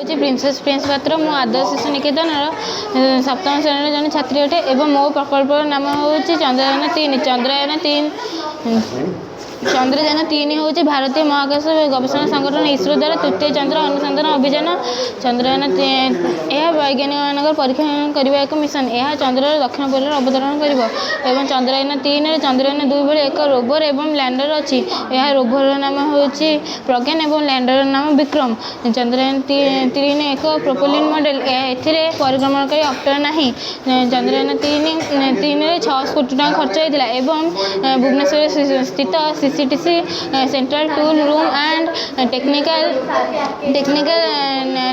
हूँ princess Prince पात्र मो आदर्श शिशु निकेतन सप्तम श्रेणी जन छात्री अटे एवं मो प्रकल्प नाम हूँ चंद्रयान 3 हूँ भारतीय महाकाश गवेषणा संगठन इसरो द्वारा तृतीय चंद्र अनुसंधान अभियान। चंद्रयान यह वैज्ञानिक मान परीक्षा करने एक मिशन यह चंद्र दक्षिण पोल अवतरण कर चंद्रयान 3 चंद्रयान 2 भली एक रोवर एवं लैंडर अच्छी यह रोवर नाम हूँ प्रज्ञान एवं लैंडर नाम विक्रम। चंद्रयान 3 एक प्रोपेलिन मॉडल एथिरे परिक्रमणकारी अप्टर नहीं। चंद्रयान 3 6 कोटी टका खर्च होता एवं भुवनेश्वर स्थित CCTC central tool room and technical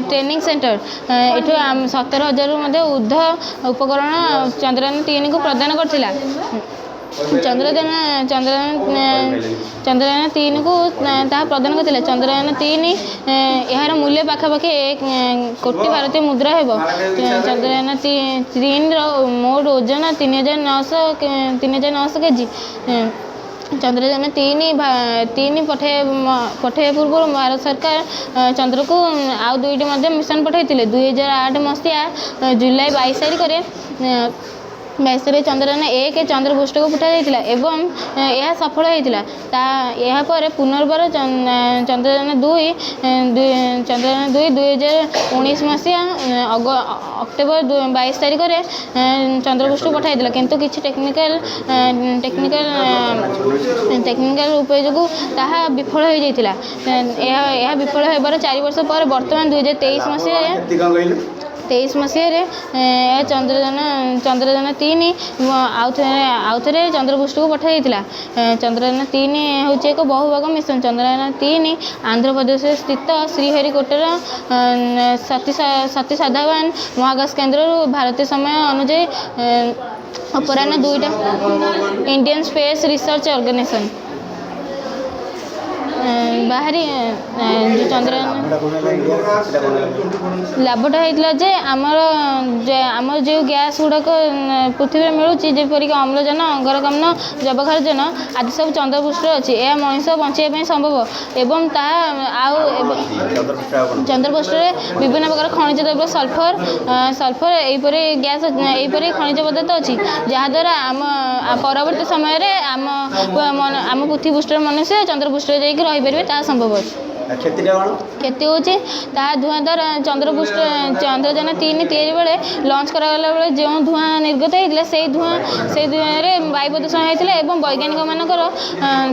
training centre ये 17,000 ऊर्ध उपकरण चंद्रयान 3 को प्रदान करथिला। चंद्रयान 3 को प्रदान करथिला। चंद्रयान 3 यार मूल्य पाखापाखि 1 कोटी भारतीय मुद्रा हेब। चंद्रयान 3 मोट ओजन 3,900 केजी। चंद्रयान 3 पठाइबा पूर्व भारत सरकार चंद्र को आउ 2टी मिशन पठाई 2008 मसीहा जुलाई 22 तारिख में चंद्रयान 1 चंद्रपृष्ठ को पठा जाइतिला एवं यह सफल होता। यह पर पुनर्बार चंद्रयान 2 2019 मसीहा अक्टोबर 22 तारिख में चंद्रपृष्ठ को पठाई किंतु किसी टेक्निकल उपाय जो ताहा विफल हो जाइतिला। यह विफल होबार 4 वर्ष पर वर्तमान 2023 मसीह चंद्रयान 3 आउ थे चंद्रपृष्ठ को पठाई। चंद्रयान 3 हूँ एक बहुभाग मिशन। चंद्रयान 3 आंध्र प्रदेश स्थित श्रीहरिकोटर सती साधावान महाकाश केन्द्र भारतीय समय अनुଯାयी अपराह्न 2टा इंडियन स्पेस रिसर्च ऑर्गेनाइजेशन बाहरी चंद्रयान लाभटा होता जे आमर जो गैस गुड़ाक पृथ्वी मिलूँ जपरिक अम्लजान अंगारकाम्ल जबक्षारजान आदि सब चंद्रपृष्ठ अच्छी यह मनीष बचाई संभव एवं चंद्रपृष्ठ विभिन्न प्रकार खनिज द्रव्य सल्फर यहपरी गैस यहपरी खनिज पदार्थ अच्छी जहाद्वारा आम परवर्त समय आम पृथ्वी पृष्ठ मनुष्य चंद्रपृष्ठ जाकर रहीपर ता संभव अच्छे। क्षति हूँ धुआं द्वारा चंद्रयान 3 तैयारी बेले लंच कराला बेले जो धुआं निर्गत होता से धुआं वायु प्रदूषण होता है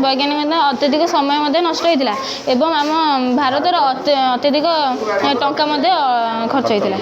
वैज्ञानिक अत्यधिक समय नष्ट होता एवं आम भारतर अत्यधिक टंका खर्च होता।